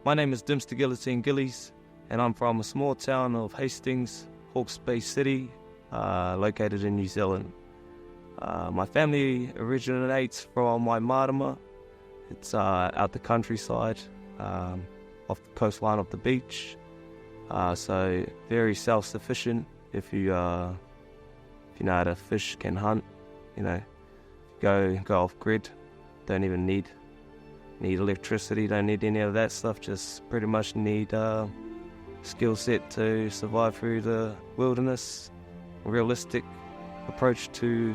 My name is Dimps the Guillotine Gillies, and I'm from a small town of Hastings, Hawke's Bay City, located in New Zealand. My family originates from Waimarama. It's out the countryside, off the coastline of the beach. So very self-sufficient. If you know how to fish, can hunt, go off grid. Don't even need electricity, don't need any of that stuff, just pretty much need skill set to survive through the wilderness, a realistic approach to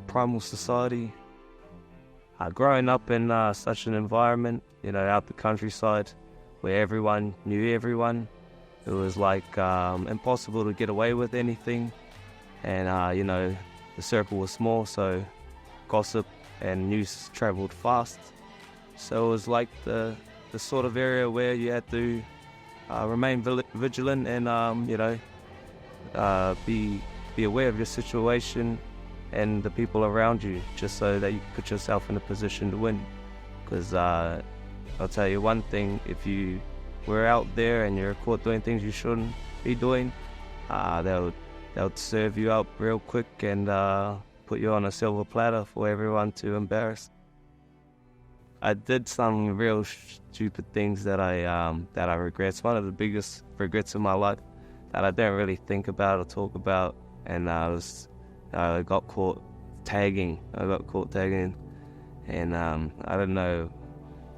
primal society. Growing up in such an environment, out the countryside where everyone knew everyone, it was like impossible to get away with anything, and the circle was small, so gossip and news travelled fast. So it was like the sort of area where you had to remain vigilant and be aware of your situation and the people around you, just so that you put yourself in a position to win. Because I'll tell you one thing, if you were out there and you're caught doing things you shouldn't be doing, they'll serve you up real quick and put you on a silver platter for everyone to embarrass. I did some real stupid things that I regret. It's one of the biggest regrets of my life that I don't really think about or talk about. And I got caught tagging. And I don't know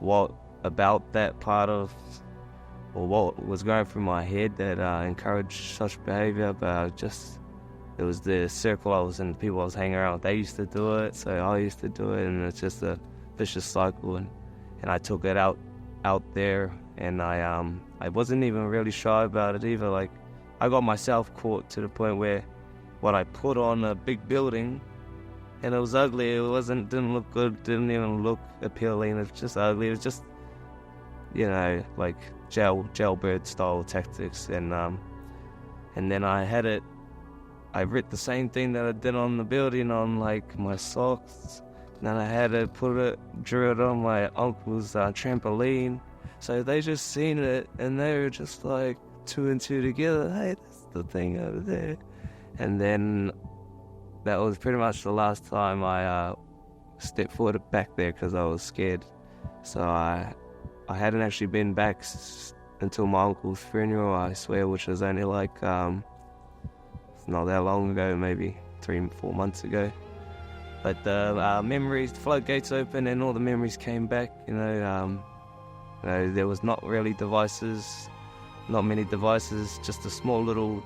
what about that part of, or what was going through my head that encouraged such behaviour, but it was the circle I was in, the people I was hanging around with. They used to do it, so I used to do it, and it's just a vicious cycle. And I took it out there, and I wasn't even really shy about it either. Like, I got myself caught to the point where what I put on a big building, and it was ugly. Didn't look good, didn't even look appealing. It was just ugly. It was just, like jailbird style tactics. And then I writ the same thing that I did on the building on like my socks. And then I had to drew it on my uncle's trampoline. So they just seen it, and they were just like 2 and 2 together. Hey, that's the thing over there. And then that was pretty much the last time I stepped foot back there, because I was scared. So I hadn't actually been back until my uncle's funeral, I swear, which was only like it's not that long ago, maybe 3-4 months ago. But the memories, the floodgates opened, and all the memories came back. There was not many devices, just a small little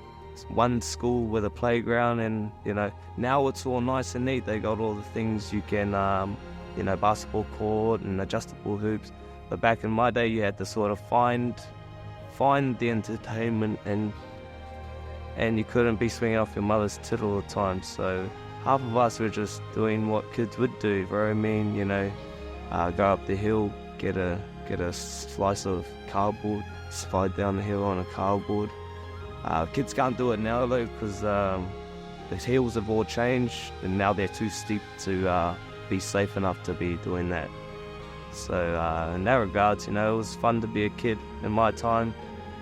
one school with a playground, and now it's all nice and neat. They got all the things you can, basketball court and adjustable hoops. But back in my day, you had to sort of find the entertainment, and you couldn't be swinging off your mother's tit all the time. So half of us were just doing what kids would do, bro. I mean, go up the hill, get a slice of cardboard, slide down the hill on a cardboard. Kids can't do it now though, because the hills have all changed, and now they're too steep to be safe enough to be doing that. So in that regards, it was fun to be a kid in my time.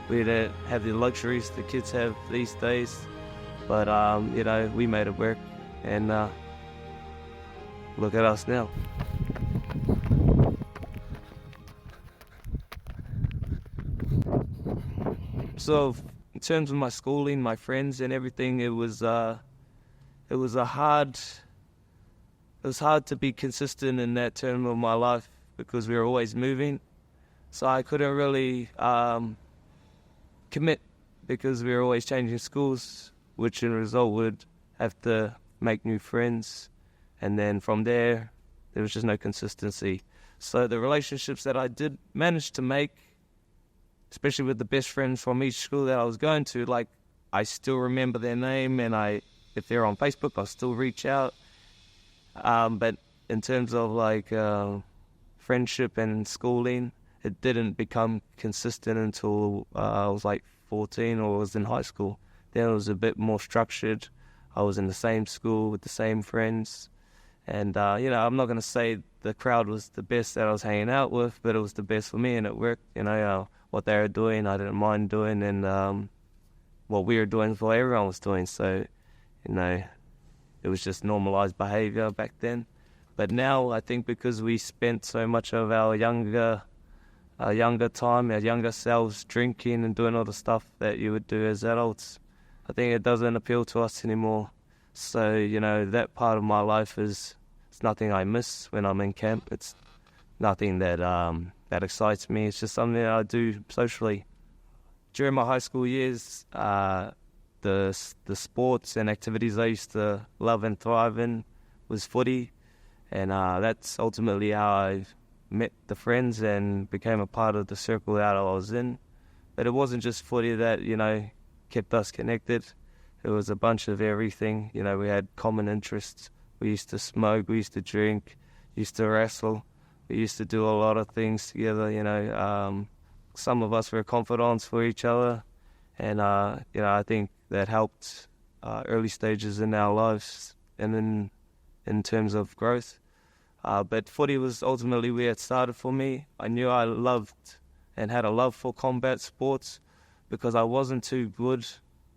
We didn't have the luxuries the kids have these days, but we made it work, and look at us now. So in terms of my schooling, my friends and everything, it was hard to be consistent in that term of my life, because we were always moving. So I couldn't really commit, because we were always changing schools, which in result would have to make new friends. And then from there was just no consistency. So the relationships that I did manage to make, especially with the best friends from each school that I was going to, like, I still remember their name, and if they're on Facebook, I'll still reach out. But in terms of like friendship and schooling, it didn't become consistent until I was like 14 or was in high school. Then it was a bit more structured. I was in the same school with the same friends. And, I'm not going to say the crowd was the best that I was hanging out with, but it was the best for me, and it worked. What they were doing, I didn't mind doing, and what we were doing, what everyone was doing. So, it was just normalized behavior back then. But now, I think because we spent so much of our younger time, our younger selves drinking and doing all the stuff that you would do as adults, I think it doesn't appeal to us anymore. So, that part of my life it's nothing I miss when I'm in camp. It's nothing that excites me. It's just something that I do socially. During my high school years, the sports and activities I used to love and thrive in was footy, and that's ultimately how I met the friends and became a part of the circle that I was in. But it wasn't just footy that, kept us connected. It was a bunch of everything. We had common interests. We used to smoke, we used to drink, used to wrestle. We used to do a lot of things together, Some of us were confidants for each other. And, I think that helped early stages in our lives and in terms of growth. But footy was ultimately where it started for me. I knew I loved and had a love for combat sports because I wasn't too good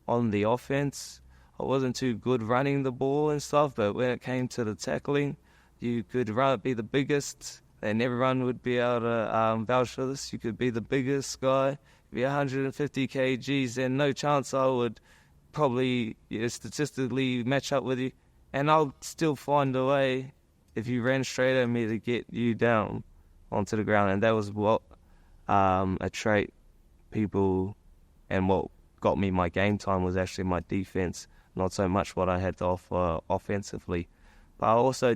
on the offense. I wasn't too good running the ball and stuff, but when it came to the tackling, you could be the biggest, and everyone would be able to vouch for this. You could be the biggest guy, be 150 kgs, and no chance I would probably statistically match up with you. And I'll still find a way, if you ran straight at me, to get you down onto the ground. And that was what a trait people, and what got me my game time was actually my defense, not so much what I had to offer offensively. But I also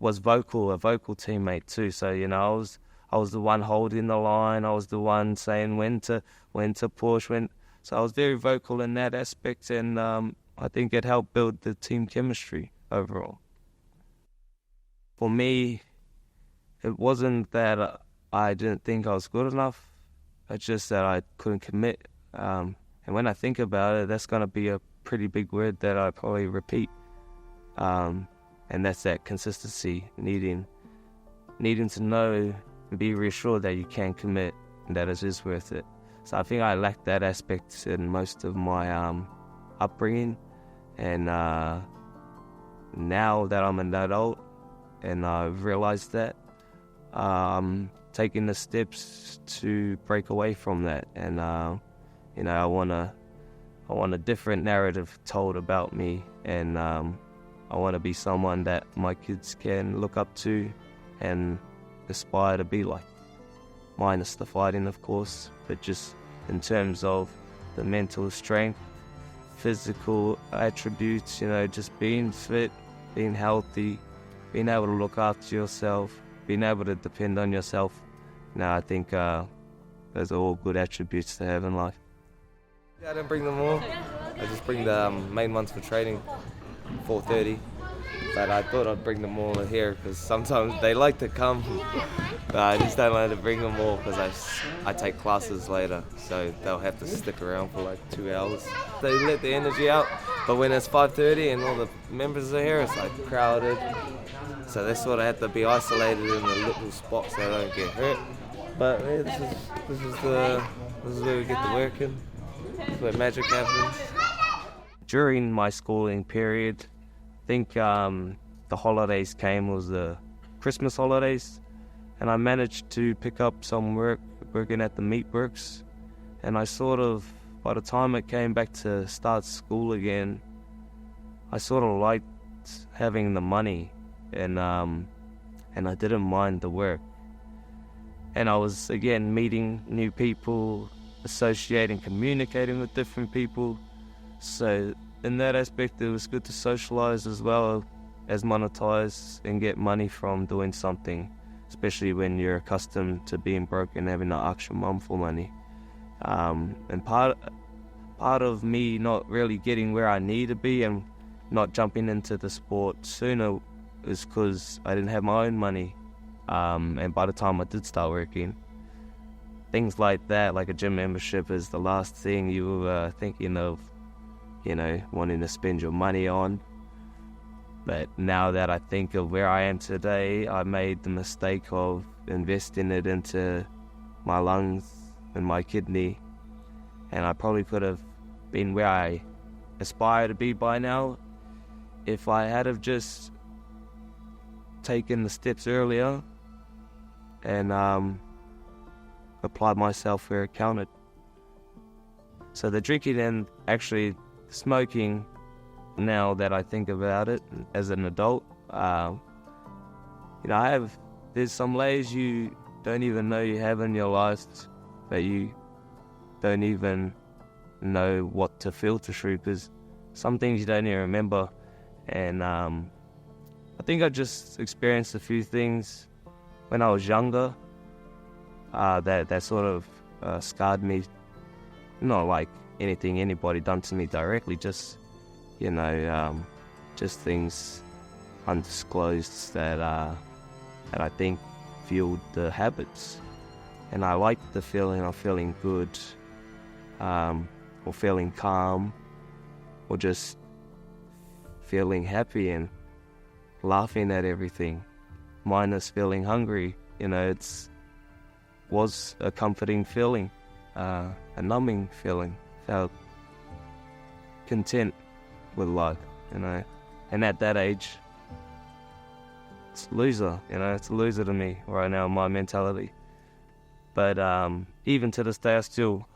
was a vocal teammate too. So, I was the one holding the line. I was the one saying when to push, So I was very vocal in that aspect, and I think it helped build the team chemistry overall. For me, it wasn't that I didn't think I was good enough. It's just that I couldn't commit. And when I think about it, that's going to be a pretty big word that I probably repeat. And that's that consistency, needing to know and be reassured that you can commit and that it is worth it. So I think I lacked that aspect in most of my upbringing. And now that I'm an adult and I've realized that, taking the steps to break away from that. And, I want a different narrative told about me, and I want to be someone that my kids can look up to and aspire to be like. Minus the fighting, of course, but just in terms of the mental strength, physical attributes, just being fit, being healthy, being able to look after yourself, being able to depend on yourself. I think those are all good attributes to have in life. Yeah, I don't bring them all. I just bring the main ones for training, 4:30. But I thought I'd bring them all here because sometimes they like to come. But I just don't like to bring them all because I take classes later, so they'll have to stick around for like 2 hours. They let the energy out, but when it's 5:30 and all the members are here, it's like crowded. So they sort of have to be isolated in the little spots so they don't get hurt. But yeah, this is where we get to work in. This is where magic happens. During my schooling period, I think the holidays came, was the Christmas holidays, and I managed to pick up some work working at the meatworks. And I by the time it came back to start school again, I sort of liked having the money, and I didn't mind the work. And I was again meeting new people, associating, communicating with different people. So in that aspect, it was good to socialize as well as monetize and get money from doing something, especially when you're accustomed to being broke and having to ask your mum for money. And part of me not really getting where I need to be and not jumping into the sport sooner is because I didn't have my own money. And by the time I did start working, things like that, like a gym membership, is the last thing you were thinking of, wanting to spend your money on. But now that I think of where I am today, I made the mistake of investing it into my lungs and my kidney, and I probably could have been where I aspire to be by now if I had have just taken the steps earlier and applied myself where it counted. So the drinking and actually smoking, now that I think about it as an adult, there's some layers you don't even know you have in your life that you don't even know what to filter through, because some things you don't even remember. And I think I just experienced a few things when I was younger that sort of scarred me. Not like anything anybody done to me directly, just just things undisclosed that I think fueled the habits. And I like the feeling of feeling good, or feeling calm, or just feeling happy and laughing at everything, minus feeling hungry. Was a comforting feeling, a numbing feeling. Felt content with life, and at that age, it's a loser, it's a loser to me right now, my mentality. But even to this day, I still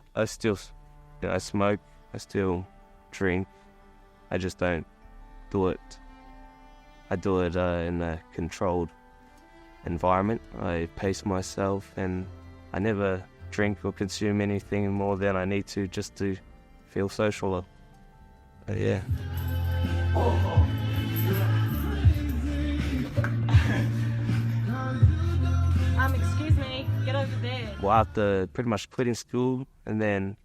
smoke, I still drink. I just don't do it. I do it in a controlled environment. I pace myself, and I never drink or consume anything more than I need to, just to feel social. Yeah. Excuse me, get over there. Well, after pretty much quitting school and then,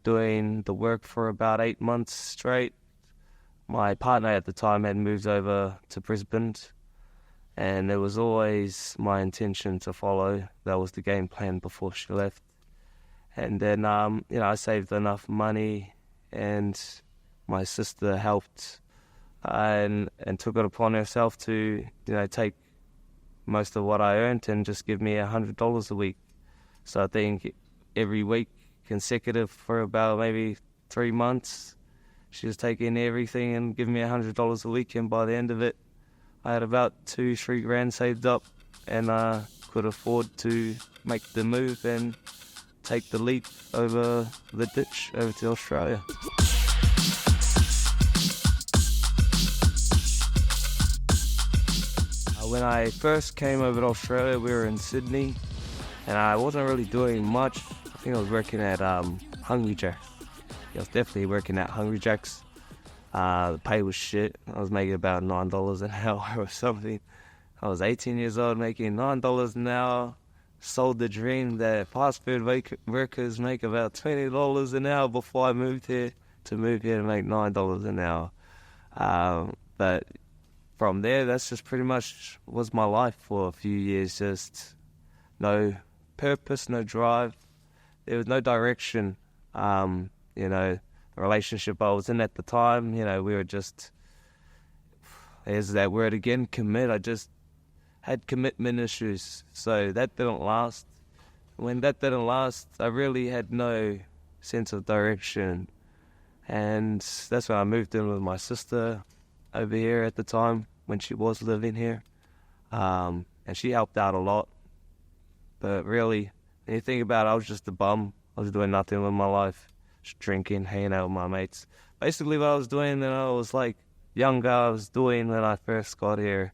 doing the work for about 8 months straight, my partner at the time had moved over to Brisbane, and it was always my intention to follow. That was the game plan before she left. And then, I saved enough money, and my sister helped and took it upon herself to, take most of what I earned and just give me $100 a week. So I think every week consecutive for about maybe 3 months, she was taking everything and giving me $100 a week. And by the end of it, I had about 2-3 grand saved up, and could afford to make the move and take the leap over the ditch over to Australia. When I first came over to Australia, we were in Sydney, and I wasn't really doing much. I think I was working at Hungry Jack's. I was definitely working at Hungry Jack's. The pay was shit. I was making about $9 an hour or something. I was 18 years old making $9 an hour. Sold the dream that fast food workers make about $20 an hour before I moved here to make $9 an hour. But from there, that's just pretty much was my life for a few years. Just no purpose, no drive. There was no direction. The relationship I was in at the time, we were just, there's that word again, commit. I just had commitment issues, so that didn't last. When that didn't last, I really had no sense of direction. And that's when I moved in with my sister over here at the time when she was living here. And she helped out a lot. But really, when you think about it, I was just a bum. I was doing nothing with my life. Just drinking, hanging out with my mates. Basically what I was doing when I was younger, I was doing when I first got here.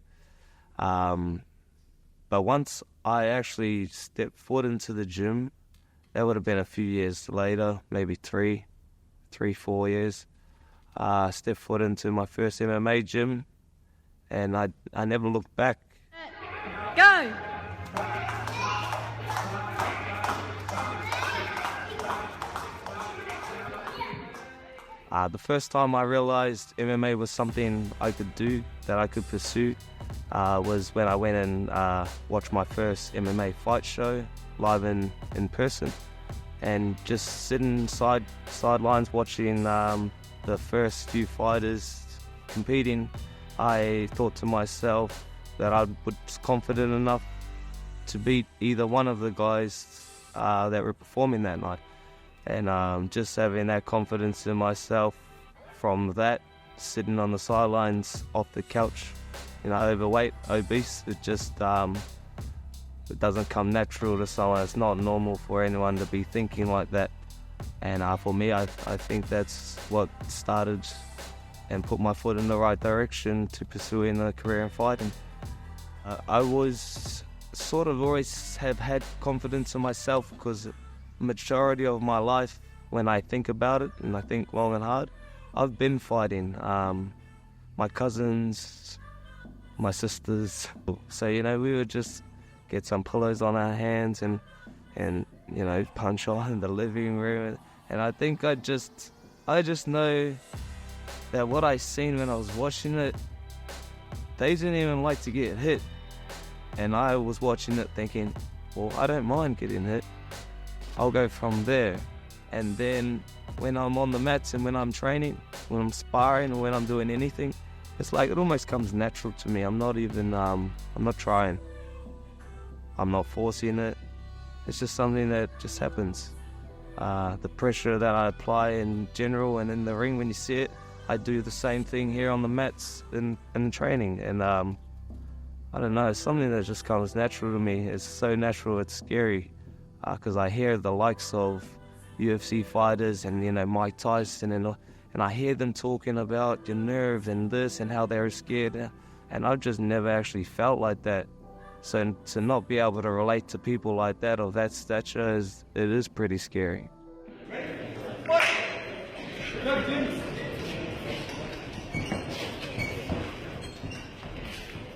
But once I actually stepped foot into the gym, that would have been a few years later, maybe 3, 4 years. I stepped foot into my first MMA gym, and I never looked back. Go! The first time I realized MMA was something I could do, that I could pursue, was when I went and watched my first MMA fight show live in person, and just sitting sidelines watching the first few fighters competing, I thought to myself that I was confident enough to beat either one of the guys that were performing that night. And just having that confidence in myself from that, sitting on the sidelines off the couch, overweight, obese, it just it doesn't come natural to someone. It's not normal for anyone to be thinking like that. And for me, I think that's what started and put my foot in the right direction to pursuing a career in fighting. I was sort of always have had confidence in myself because majority of my life, when I think about it and I think long and hard, I've been fighting. My cousins, my sisters. So, we would just get some pillows on our hands and punch on in the living room. And I think I just know that what I seen when I was watching it, they didn't even like to get hit. And I was watching it thinking, well, I don't mind getting hit. I'll go from there. And then when I'm on the mats and when I'm training, when I'm sparring or when I'm doing anything, it's like it almost comes natural to me. I'm not even, I'm not trying. I'm not forcing it. It's just something that just happens. The pressure that I apply in general and in the ring when you see it, I do the same thing here on the mats in training. And I don't know, it's something that just comes natural to me. It's so natural, it's scary. Because I hear the likes of UFC fighters and, Mike Tyson and I hear them talking about your nerve and this and how they're scared. And I've just never actually felt like that. So to not be able to relate to people like that of that stature, it is pretty scary.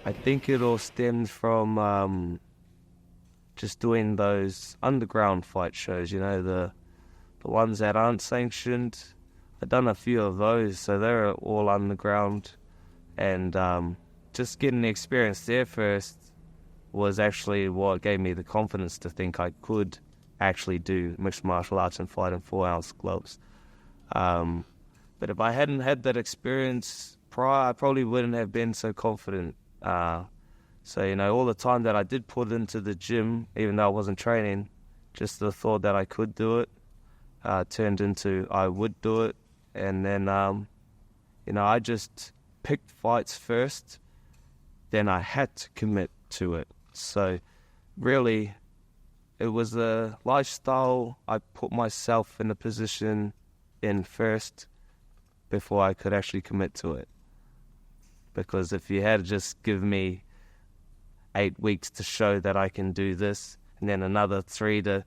I think it all stemmed from just doing those underground fight shows, the ones that aren't sanctioned. I've done a few of those, so they're all underground. And just getting the experience there first was actually what gave me the confidence to think I could actually do mixed martial arts and fight in 4-ounce gloves. But if I hadn't had that experience prior, I probably wouldn't have been so confident. So, all the time that I did put into the gym, even though I wasn't training, just the thought that I could do it turned into I would do it. And then, I just picked fights first, then I had to commit to it. So really, it was a lifestyle I put myself in a position in first before I could actually commit to it. Because if you had just given me 8 weeks to show that I can do this, and then another 3 to,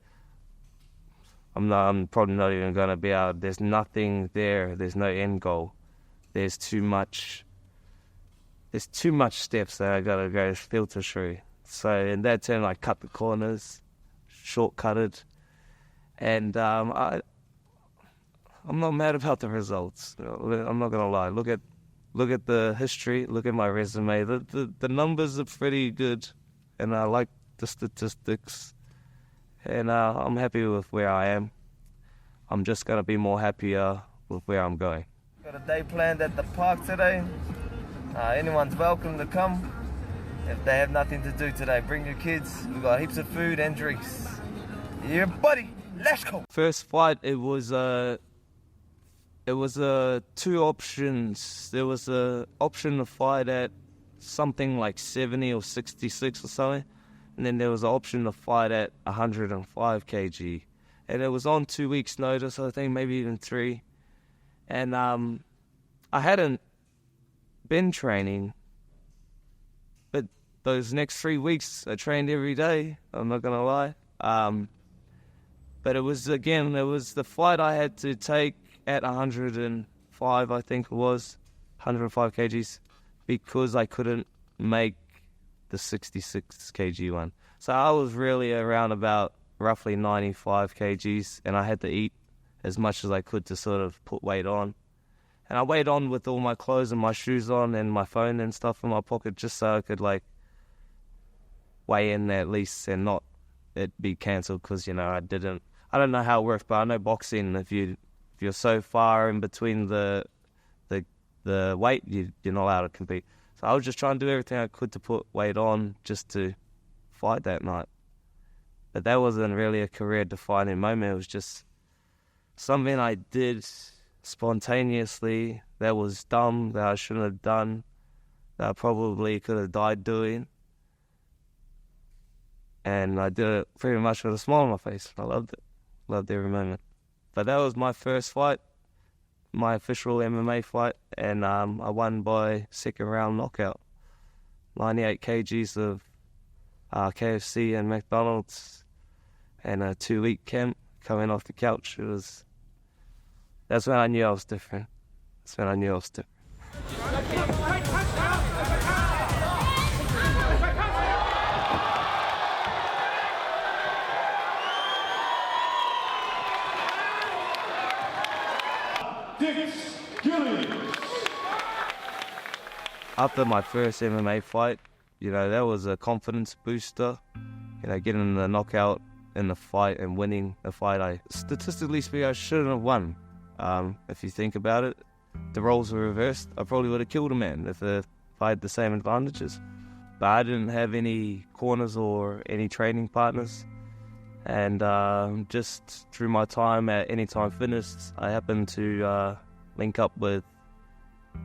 I'm probably not even going to be able, there's nothing there, there's no end goal. There's too much steps that I got to go filter through. So in that term, I cut the corners, shortcutted, and I'm not mad about the results. I'm not going to lie. Look at the history, look at my resume. The numbers are pretty good, and I like the statistics, and I'm happy with where I am. I'm just going to be more happier with where I'm going. Got a day planned at the park today. Anyone's welcome to come. If they have nothing to do today, bring your kids. We've got heaps of food and drinks. Yeah, buddy, let's go. First fight, it was 2 options. There was a option to fight at something like 70 or 66 or something, and then there was an option to fight at 105 kg, and it was on 2 weeks' notice. I think maybe even 3, and I hadn't been training, but those next 3 weeks I trained every day. I'm not gonna lie, but it was the fight I had to take at 105, I think it was, 105 kgs, because I couldn't make the 66 kg one. So I was really around about roughly 95 kgs, and I had to eat as much as I could to sort of put weight on. And I weighed on with all my clothes and my shoes on and my phone and stuff in my pocket just so I could weigh in at least and not it be cancelled because, I don't know how it works, but I know boxing, if you're so far in between the weight, you're not allowed to compete. So I was just trying to do everything I could to put weight on just to fight that night. But that wasn't really a career-defining moment. It was just something I did spontaneously that was dumb, that I shouldn't have done, that I probably could have died doing. And I did it pretty much with a smile on my face. I loved it. Loved every moment. But that was my first fight, my official MMA fight, and I won by second round knockout. 98 kgs of KFC and McDonald's and a 2-week camp coming off the couch. That's when I knew I was different. That's when I knew I was different. Dimps, Gillies. After my first MMA fight, that was a confidence booster. Getting the knockout in the fight and winning the fight, statistically speaking, I shouldn't have won. If you think about it, the roles were reversed. I probably would have killed a man if I had the same advantages. But I didn't have any corners or any training partners. And just through my time at Anytime Fitness, I happened to link up with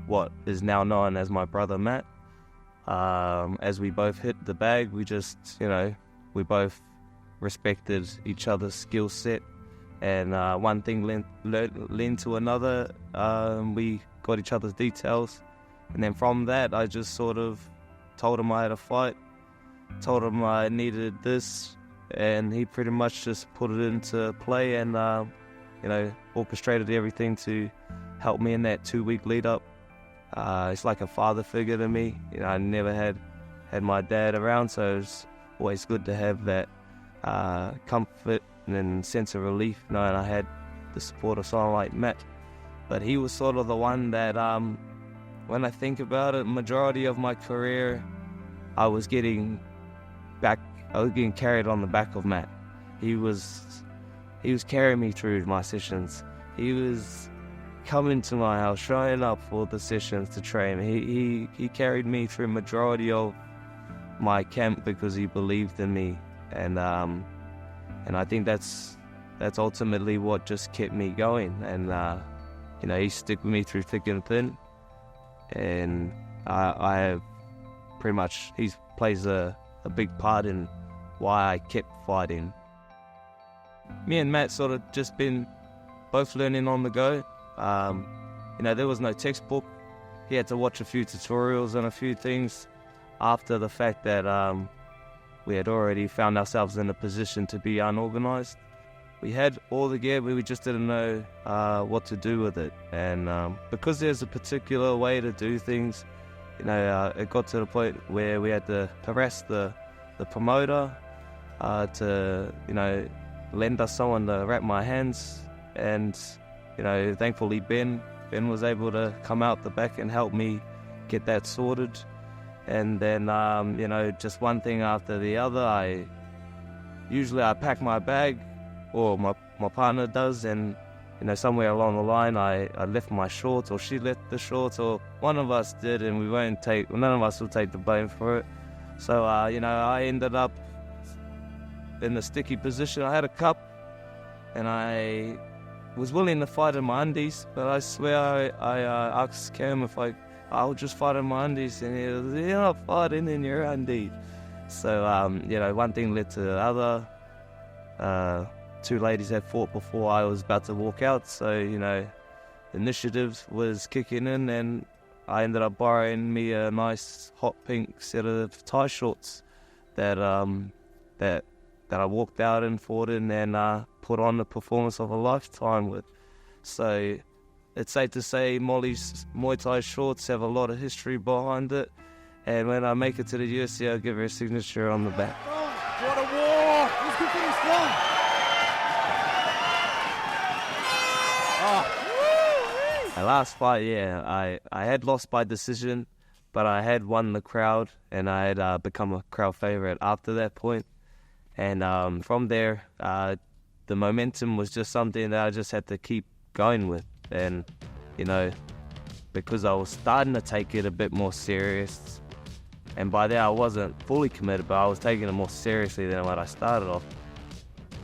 what is now known as my brother Matt. As we both hit the bag, we just, we both respected each other's skill set. And one thing led to another. We got each other's details. And then from that, I just sort of told him I had a fight, told him I needed this, and he pretty much just put it into play and, orchestrated everything to help me in that 2-week lead up. It's like a father figure to me. I never had my dad around, so it's always good to have that comfort and sense of relief knowing I had the support of someone like Matt. But he was sort of the one that, when I think about it, majority of my career, I was getting carried on the back of Matt. He was carrying me through my sessions. He was coming to my house, showing up for the sessions to train. He carried me through majority of my camp because he believed in me, and I think that's ultimately what just kept me going. And he stuck with me through thick and thin, and I have pretty much he plays a big part in why I kept fighting. Me and Matt sort of just been both learning on the go. There was no textbook. He had to watch a few tutorials and a few things after the fact that we had already found ourselves in a position to be unorganized. We had all the gear, but we just didn't know what to do with it. And because there's a particular way to do things, it got to the point where we had to harass the promoter to, lend us someone to wrap my hands. And, thankfully Ben was able to come out the back and help me get that sorted. And then, just one thing after the other, I pack my bag, or my partner does, and, somewhere along the line, I left my shorts, or she left the shorts, or one of us did, and none of us will take the blame for it. So, I ended up in a sticky position. I had a cup, and I was willing to fight in my undies, but I swear I asked Cam if I'll just fight in my undies, and he was, you're not fighting in your undies. So, one thing led to the other. Two ladies had fought before I was about to walk out, so, initiative was kicking in, and I ended up borrowing me a nice hot pink set of tie shorts that I walked out and fought in and put on the performance of a lifetime with. So it's safe to say Molly's Muay Thai shorts have a lot of history behind it, and when I make it to the UFC, I'll give her a signature on the back. What a war! Let's keep it strong! My last fight, I had lost by decision, but I had won the crowd, and I had become a crowd favorite after that point. And from there, the momentum was just something that I just had to keep going with. And, because I was starting to take it a bit more serious. And by then I wasn't fully committed, but I was taking it more seriously than what I started off.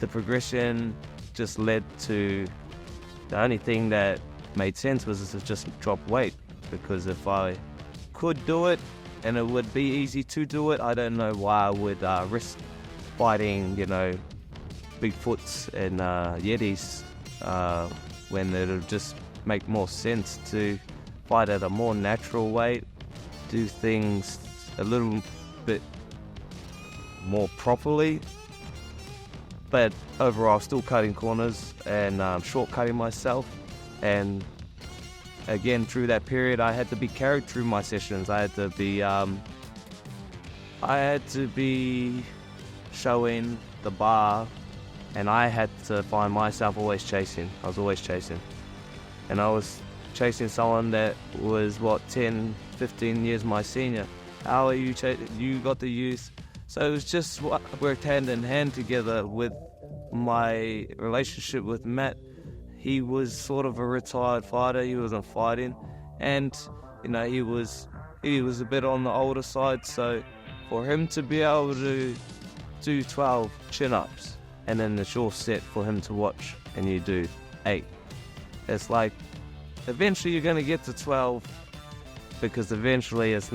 The progression just led to, the only thing that made sense was to just drop weight, because if I could do it and it would be easy to do it, I don't know why I would risk fighting, you know, Bigfoots and Yetis when it'll just make more sense to fight at a more natural weight, do things a little bit more properly, but overall still cutting corners and shortcutting myself. And again, through that period, I had to be carried through my sessions. I had to be showing the bar, and I had to find myself always chasing. I was always chasing, and I was chasing someone that was 10, 15 years my senior. How are you? You got the youth. So it was just worked hand in hand together with my relationship with Matt. He was sort of a retired fighter. He wasn't fighting, and you know, he was a bit on the older side. So for him to be able to do 12 chin-ups, and then the short set for him to watch, and you do 8, it's like eventually you're going to get to 12, because eventually it's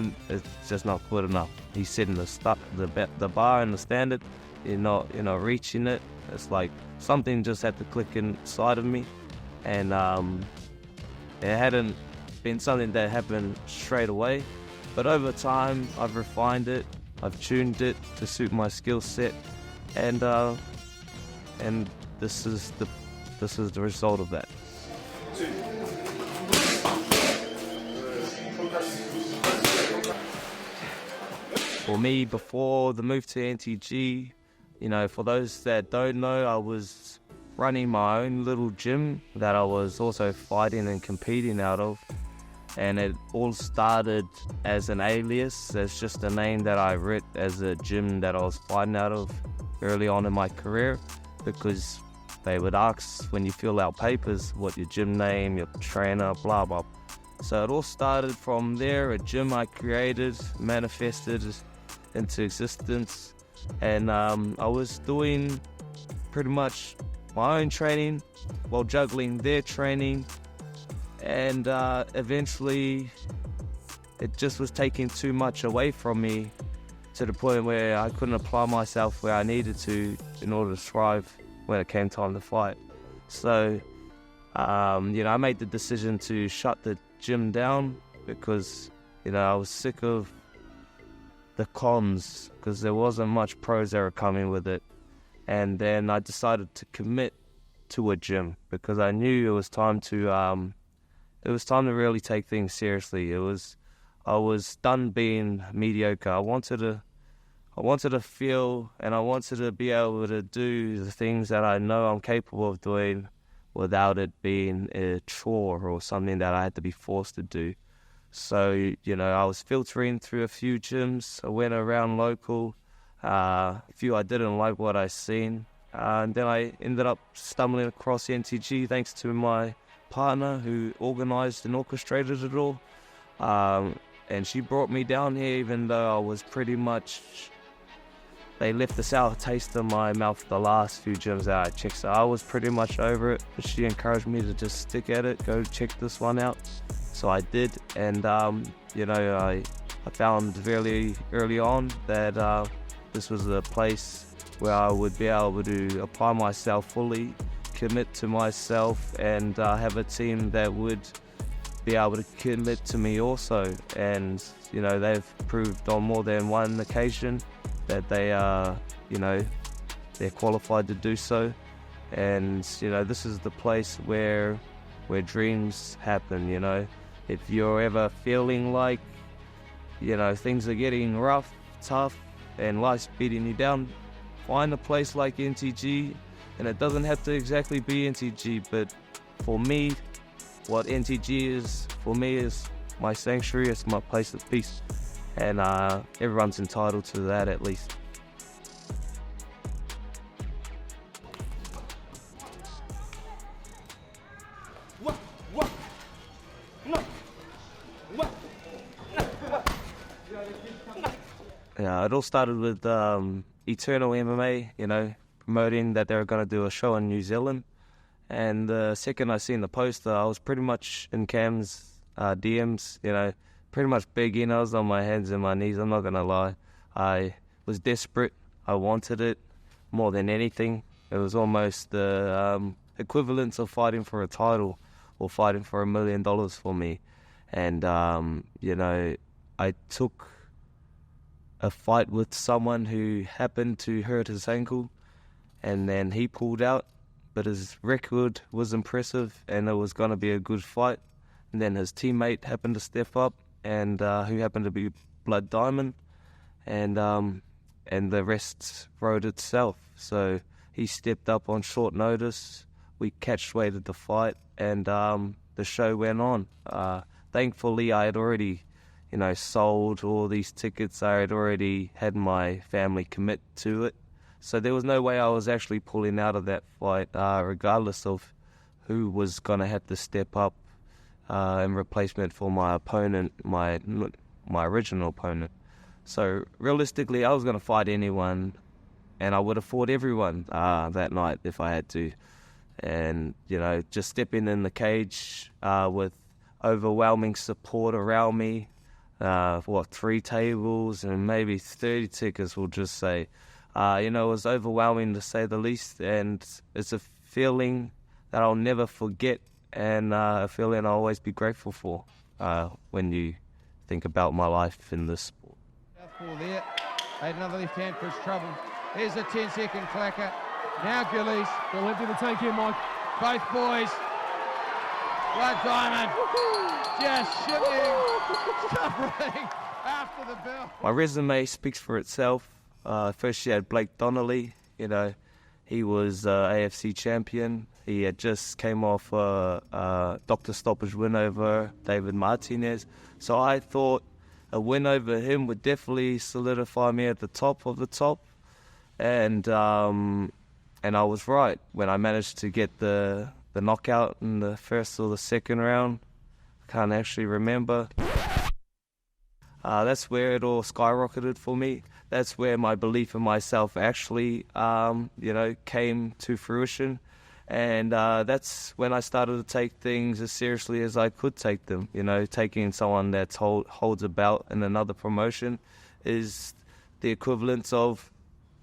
just not good enough. He's setting the bar and the standard. You're not reaching it. It's like something just had to click inside of me, and it hadn't been something that happened straight away. But over time, I've refined it. I've tuned it to suit my skill set, and this is the result of that. For me, before the move to NTG, you know, for those that don't know, I was running my own little gym that I was also fighting and competing out of. And it all started as an alias. It's just a name that I wrote as a gym that I was fighting out of early on in my career, because they would ask when you fill out papers what your gym name, your trainer, blah, blah. So it all started from there, a gym I created, manifested into existence. And I was doing pretty much my own training while juggling their training. And eventually it just was taking too much away from me, to the point where I couldn't apply myself where I needed to in order to thrive when it came time to fight. So, I made the decision to shut the gym down, because, I was sick of the cons, because there wasn't much pros that were coming with it. And then I decided to commit to a gym, because I knew it was time to really take things seriously. I was done being mediocre. I wanted to feel, and I wanted to be able to do the things that I know I'm capable of doing without it being a chore or something that I had to be forced to do. So, I was filtering through a few gyms. I went around local, a few I didn't like what I seen. And then I ended up stumbling across NTG thanks to my partner who organised and orchestrated it all. And she brought me down here, even though I was pretty much... They left a sour taste in my mouth the last few gyms that I checked. So I was pretty much over it. But she encouraged me to just stick at it, go check this one out. So I did, and I found very early on that this was a place where I would be able to apply myself fully, commit to myself, and have a team that would be able to commit to me also. And they've proved on more than one occasion that they are, they're qualified to do so. And this is the place where dreams happen. If you're ever feeling like things are getting rough, tough, and life's beating you down, find a place like NTG. And it doesn't have to exactly be NTG, but for me, what NTG is for me is my sanctuary. It's my place of peace, and everyone's entitled to that at least. It all started with Eternal MMA, you know, promoting that they were going to do a show in New Zealand. And the second I seen the poster, I was pretty much in Cam's DMs, you know, pretty much begging. I was on my hands and my knees, I'm not going to lie. I was desperate. I wanted it more than anything. It was almost the equivalence of fighting for a title or fighting for $1 million for me. And, you know, I took a fight with someone who happened to hurt his ankle, and then he pulled out, but his record was impressive and it was going to be a good fight. And then his teammate happened to step up, and who happened to be Blood Diamond, and the rest wrote itself. So he stepped up on short notice. We catch-weighted the fight, and the show went on. Thankfully, I had already, you know, sold all these tickets. I had already had my family commit to it. So there was no way I was actually pulling out of that fight, regardless of who was going to have to step up in replacement for my opponent, my original opponent. So realistically, I was going to fight anyone, and I would have fought everyone that night if I had to. And, you know, just stepping in the cage with overwhelming support around me, 3 tables and maybe 30 tickets, we'll just say. You know, it was overwhelming to say the least, and it's a feeling that I'll never forget, and a feeling I'll always be grateful for when you think about my life in this sport. Southpaw there, made another left hand for his trouble. Here's a 10-second clacker. Now Gillies. Go empty the tank here, Mike. Both boys. Blood Diamond. Just shipping. Suffering after the bell. My resume speaks for itself. First you had Blake Donnelly, you know, he was AFC champion. He had just came off a doctor stoppage win over David Martinez. So I thought a win over him would definitely solidify me at the top of the top. And I was right when I managed to get the knockout in the first or the second round. I can't actually remember. That's where it all skyrocketed for me. That's where my belief in myself actually, you know, came to fruition. And that's when I started to take things as seriously as I could take them. You know, taking someone that holds a belt in another promotion is the equivalent of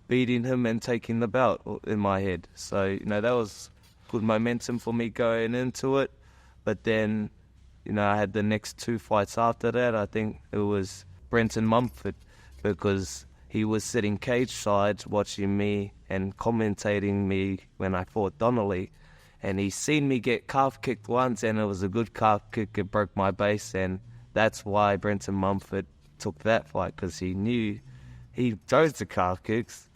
beating him and taking the belt in my head. So, you know, that was good momentum for me going into it. But then, you know, I had the next 2 fights after that. I think it was Brenton Mumford, because he was sitting cage side watching me and commentating me when I fought Donnelly. And he seen me get calf kicked once, and it was a good calf kick. It broke my base, and that's why Brenton Mumford took that fight, because he knew he chose the calf kicks.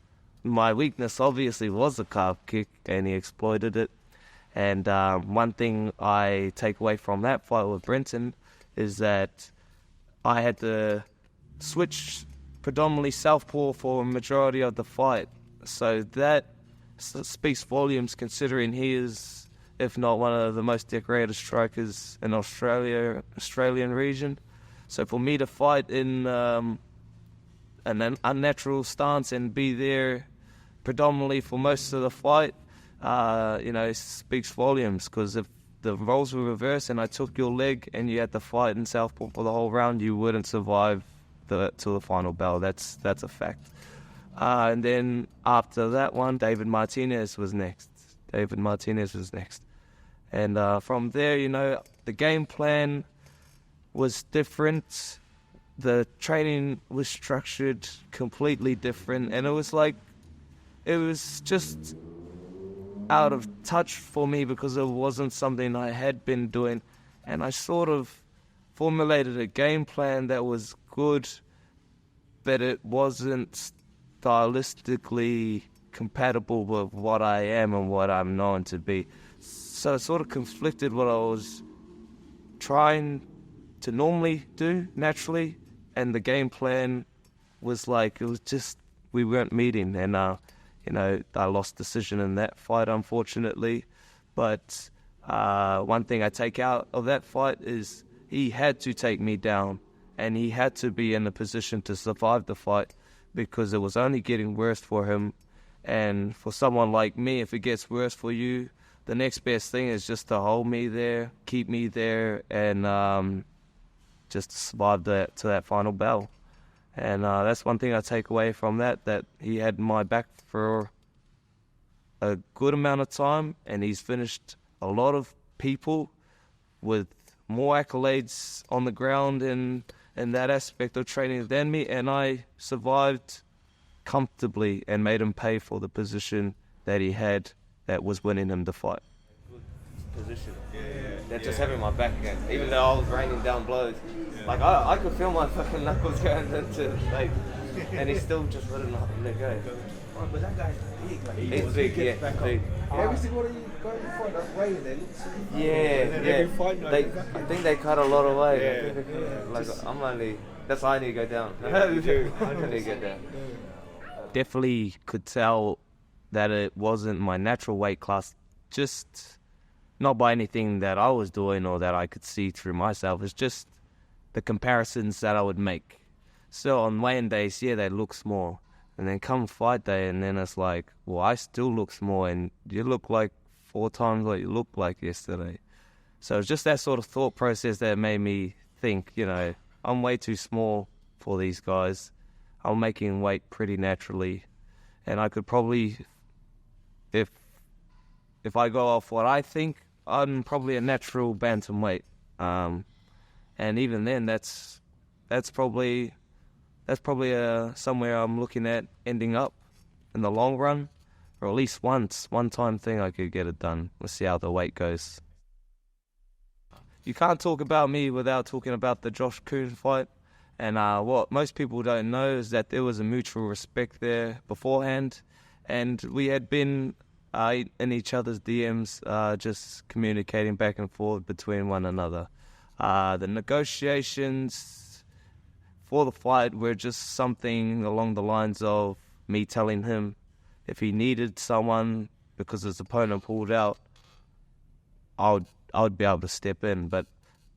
My weakness obviously was the calf kick, and he exploited it. And one thing I take away from that fight with Brenton is that I had to switch predominantly southpaw for a majority of the fight. So that speaks volumes, considering he is, if not one of the most decorated strikers in Australian region. So for me to fight in an unnatural stance and be there predominantly for most of the fight, you know, speaks volumes. Because if the roles were reversed and I took your leg and you had to fight in southpaw for the whole round, you wouldn't survive to the final bell. That's a fact. And then after that one, David Martinez was next. And from there, you know, the game plan was different. The training was structured completely different. And it was just out of touch for me, because it wasn't something I had been doing. And I sort of formulated a game plan that was good, but it wasn't stylistically compatible with what I am and what I'm known to be. So it sort of conflicted what I was trying to normally do naturally, and the game plan was like, it was just, we weren't meeting. And you know, I lost decision in that fight, unfortunately. But one thing I take out of that fight is he had to take me down, and he had to be in a position to survive the fight, because it was only getting worse for him. And for someone like me, if it gets worse for you, the next best thing is just to hold me there, keep me there, and just survive to that final bell. And that's one thing I take away from that he had my back for a good amount of time, and he's finished a lot of people with more accolades on the ground in that aspect of training than me, and I survived comfortably and made him pay for the position that he had that was winning him the fight. Position. They're just having my back again. Even though I was raining down blows, like I could feel my fucking knuckles going into like, and he still just wouldn't let go. Oh, but that guy's big. Like, He's big, yeah. Big. Every single one of you guys in front, that's raining. They look so I think they cut a lot of weight. That's why I need to go down. I need to get down. Definitely could tell that it wasn't my natural weight class, just not by anything that I was doing or that I could see through myself. It's just the comparisons that I would make. So on weigh-in days, yeah, they look small. And then come fight day, and then it's like, well, I still look small, and you look like 4 times what you looked like yesterday. So it's just that sort of thought process that made me think, I'm way too small for these guys. I'm making weight pretty naturally, and I could probably, if I go off what I think, I'm probably a natural bantamweight. And even then, that's probably somewhere I'm looking at ending up in the long run, or at least one time thing I could get it done. We'll see how the weight goes. You can't talk about me without talking about the Josh Coon fight. And what most people don't know is that there was a mutual respect there beforehand, and we had been in each other's DMs, just communicating back and forth between one another. The negotiations for the fight were just something along the lines of me telling him if he needed someone because his opponent pulled out, I would be able to step in. But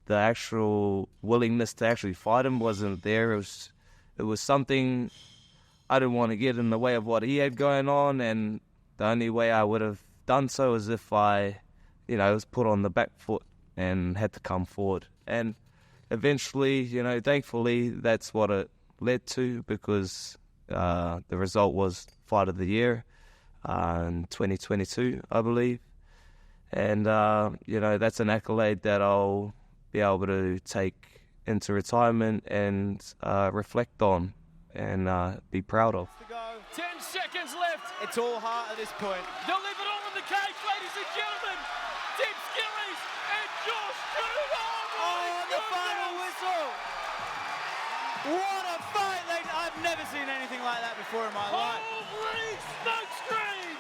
the actual willingness to actually fight him wasn't there. It was something I didn't want to get in the way of what he had going on, and the only way I would have done so is if I, was put on the back foot and had to come forward. And eventually, thankfully, that's what it led to, because the result was Fight of the Year in 2022, I believe. And, that's an accolade that I'll be able to take into retirement and reflect on and be proud of. 10 seconds left. It's all heart at this point. Delivered on in the cage, ladies and gentlemen. Dimps, Gillies, and Josh Coon. Oh, the final whistle. What a fight. I've never seen anything like that before in my life. Holy smoke screen.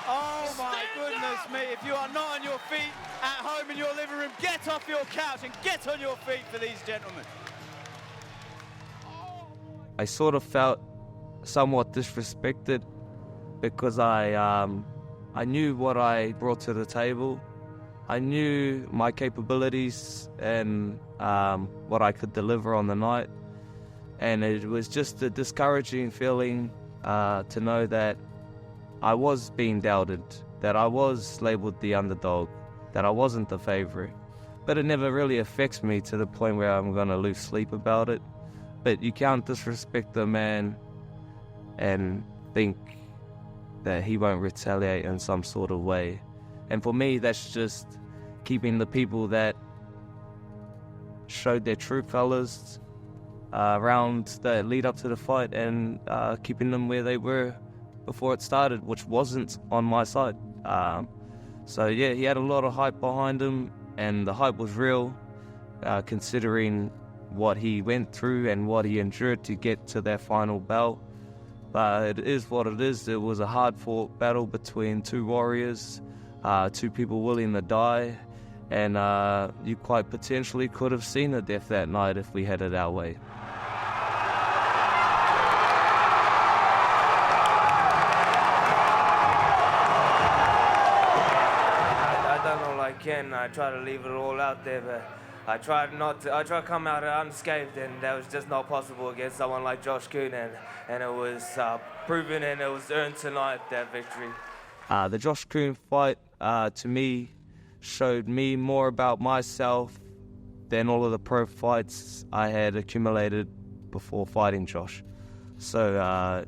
Oh my goodness me. If you are not on your feet at home in your living room, get off your couch and get on your feet for these gentlemen. I sort of felt somewhat disrespected because I knew what I brought to the table. I knew my capabilities and what I could deliver on the night. And it was just a discouraging feeling to know that I was being doubted, that I was labelled the underdog, that I wasn't the favourite. But it never really affects me to the point where I'm going to lose sleep about it. But you can't disrespect a man and think that he won't retaliate in some sort of way. And for me, that's just keeping the people that showed their true colours around the lead up to the fight, and keeping them where they were before it started, which wasn't on my side. So yeah, he had a lot of hype behind him, and the hype was real, considering what he went through and what he endured to get to that final bell. But it is what it is. It was a hard-fought battle between two warriors, two people willing to die, and you quite potentially could have seen a death that night if we had it our way. I try to leave it all out there, but I tried to come out unscathed, and that was just not possible against someone like Josh Coon, and it was proven and it was earned tonight, that victory. The Josh Coon fight, to me, showed me more about myself than all of the pro fights I had accumulated before fighting Josh. So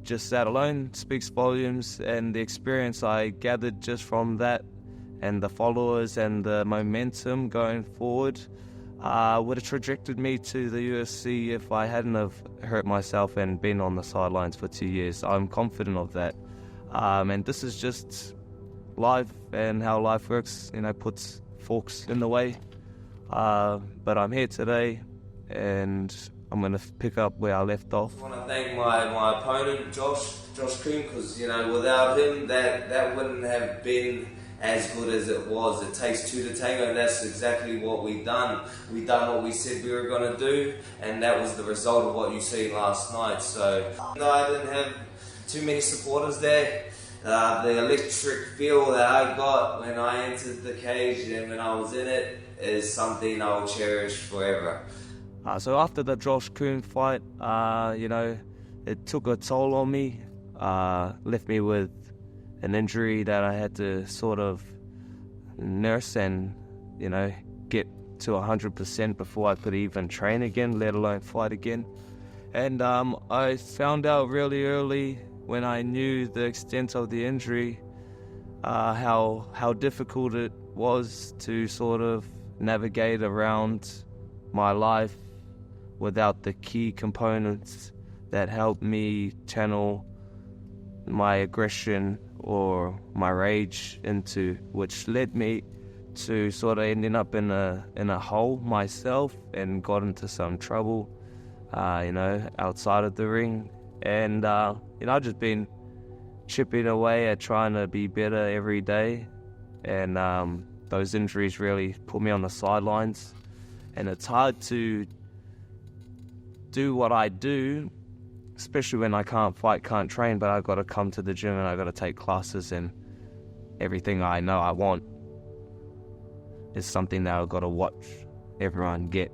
just that alone speaks volumes, and the experience I gathered just from that and the followers and the momentum going forward would have trajected me to the UFC if I hadn't have hurt myself and been on the sidelines for 2 years. I'm confident of that. And this is just life and how life works, puts forks in the way. But I'm here today, and I'm going to pick up where I left off. I want to thank my opponent, Josh Coon, because, without him, that wouldn't have been as good as it was. It takes two to tango, and that's exactly what we've done. We've done what we said we were going to do, and that was the result of what you see last night. So, I didn't have too many supporters there. The electric feel that I got when I entered the cage and when I was in it is something I will cherish forever. So after the Josh Coon fight, it took a toll on me, left me with an injury that I had to sort of nurse and, get to 100% before I could even train again, let alone fight again. And I found out really early when I knew the extent of the injury, how difficult it was to sort of navigate around my life without the key components that helped me channel my aggression or my rage into, which led me to sort of ending up in a hole myself and got into some trouble, outside of the ring. And, I've just been chipping away at trying to be better every day. And those injuries really put me on the sidelines. And it's hard to do what I do, especially when I can't fight, can't train, but I've got to come to the gym and I've got to take classes, and everything I know I want is something that I've got to watch everyone get.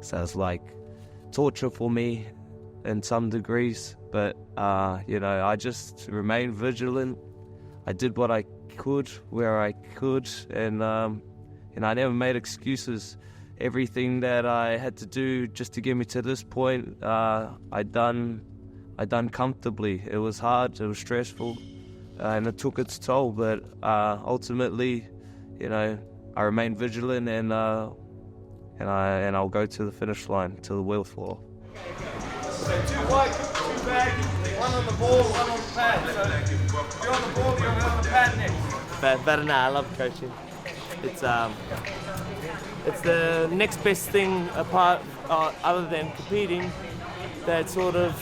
So it's like torture for me in some degrees, but I just remained vigilant. I did what I could where I could, and I never made excuses. Everything that I had to do just to get me to this point, I done comfortably. It was hard, it was stressful, and it took its toll. But ultimately, I remained vigilant, and I'll go to the finish line till the wheels fall off. So 2 white, 2 bag, 1 on the ball, 1 on the pad. So you're on the ball, you're on the pad next. But no, I love coaching. It's the next best thing apart, other than competing, that sort of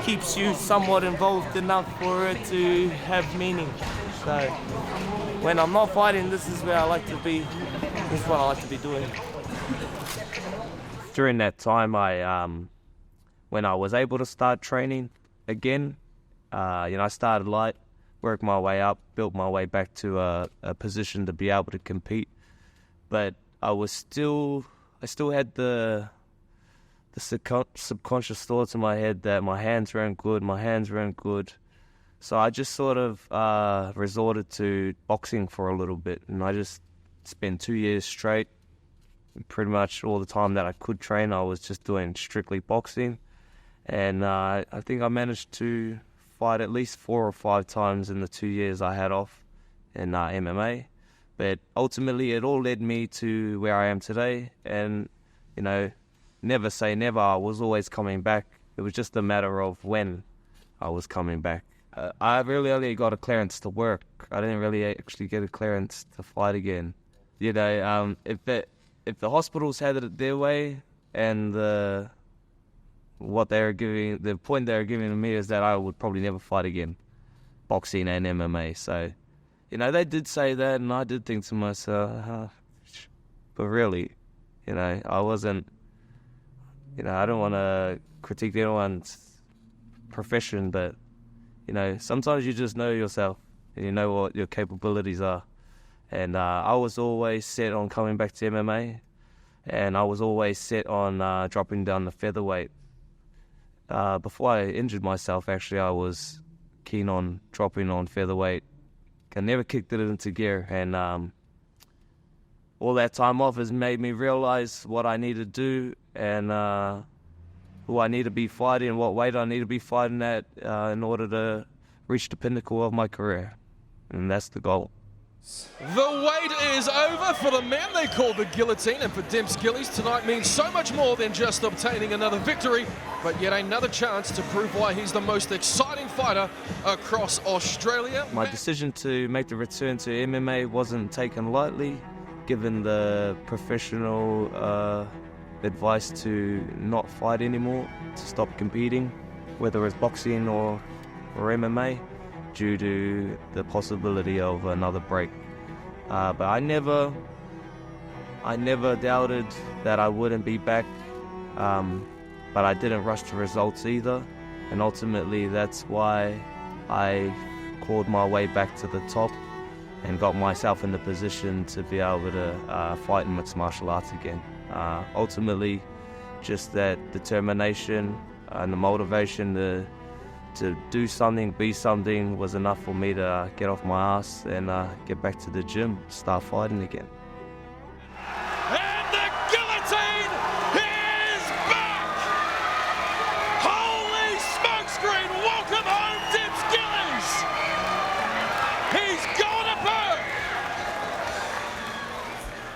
keeps you somewhat involved enough for it to have meaning. So when I'm not fighting, this is where I like to be. This is what I like to be doing. During that time, when I was able to start training again, I started light, worked my way up, built my way back to a position to be able to compete. But I still had the subconscious thoughts in my head that my hands weren't good. So I just sort of resorted to boxing for a little bit, and I just spent 2 years straight. Pretty much all the time that I could train, I was just doing strictly boxing. And I think I managed to fight at least 4 or 5 times in the 2 years I had off in MMA. But ultimately, it all led me to where I am today. And, never say never. I was always coming back. It was just a matter of when I was coming back. I really only got a clearance to work. I didn't really actually get a clearance to fight again. If the hospitals had it their way, and the point they're giving to me is that I would probably never fight again, boxing and MMA. So, they did say that, and I did think to myself, but really, I wasn't, I don't want to critique anyone's profession, but, sometimes you just know yourself, and you know what your capabilities are. And I was always set on coming back to MMA, and I was always set on dropping down the featherweight. Before I injured myself, actually, I was keen on dropping on featherweight. I never kicked it into gear, and all that time off has made me realize what I need to do and who I need to be fighting and what weight I need to be fighting at in order to reach the pinnacle of my career. And that's the goal. The wait is over for the man they call the Guillotine, and for Dimps Gillies tonight means so much more than just obtaining another victory, but yet another chance to prove why he's the most exciting fighter across Australia. My decision to make the return to MMA wasn't taken lightly, given the professional advice to not fight anymore, to stop competing, whether it's boxing or MMA, due to the possibility of another break. But I never doubted that I wouldn't be back, but I didn't rush to results either, and ultimately that's why I clawed my way back to the top and got myself in the position to be able to fight in mixed martial arts again. Ultimately, just that determination and the motivation to do something, be something, was enough for me to get off my ass and get back to the gym, start fighting again. And the Guillotine is back! Holy smokescreen! Welcome home, Dimps Gillies! He's gone to burn!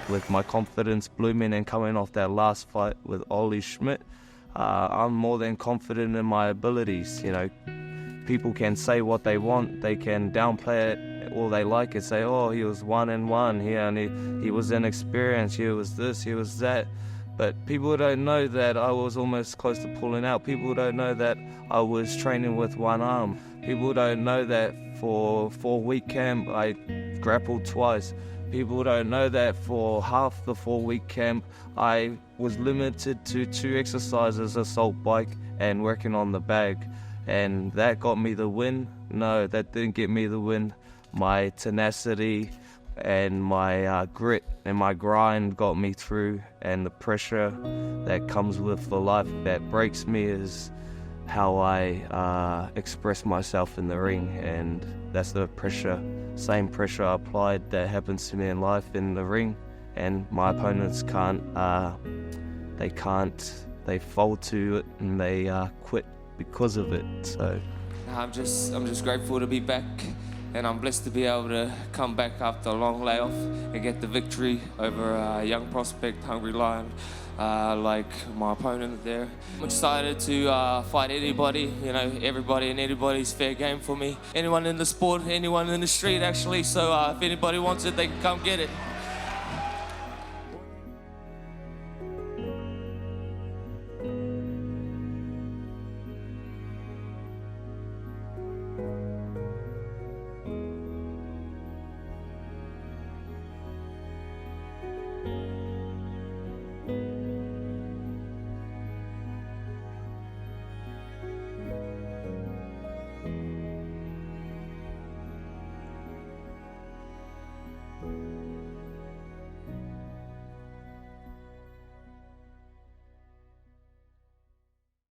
With my confidence blooming and coming off that last fight with Ollie Schmidt, I'm more than confident in my abilities. You know, people can say what they want, they can downplay it all they like and say, oh, he was 1-1, he was inexperienced, he was this, he was that. But people don't know that I was almost close to pulling out. People don't know that I was training with one arm. People don't know that for 4-week camp I grappled twice. People don't know that for half the 4-week camp I was limited to 2 exercises, assault bike and working on the bag. And that got me the win? No, that didn't get me the win. My tenacity and my grit and my grind got me through, and the pressure that comes with the life that breaks me is how I express myself in the ring, and that's the pressure, same pressure I applied that happens to me in life in the ring, and my opponents they fold to it and they quit because of it. So I'm just grateful to be back, and I'm blessed to be able to come back after a long layoff and get the victory over a young prospect, hungry lion, like my opponent there. I'm excited to fight anybody, you know, everybody and anybody's fair game for me. Anyone in the sport, anyone in the street actually, so if anybody wants it, they can come get it.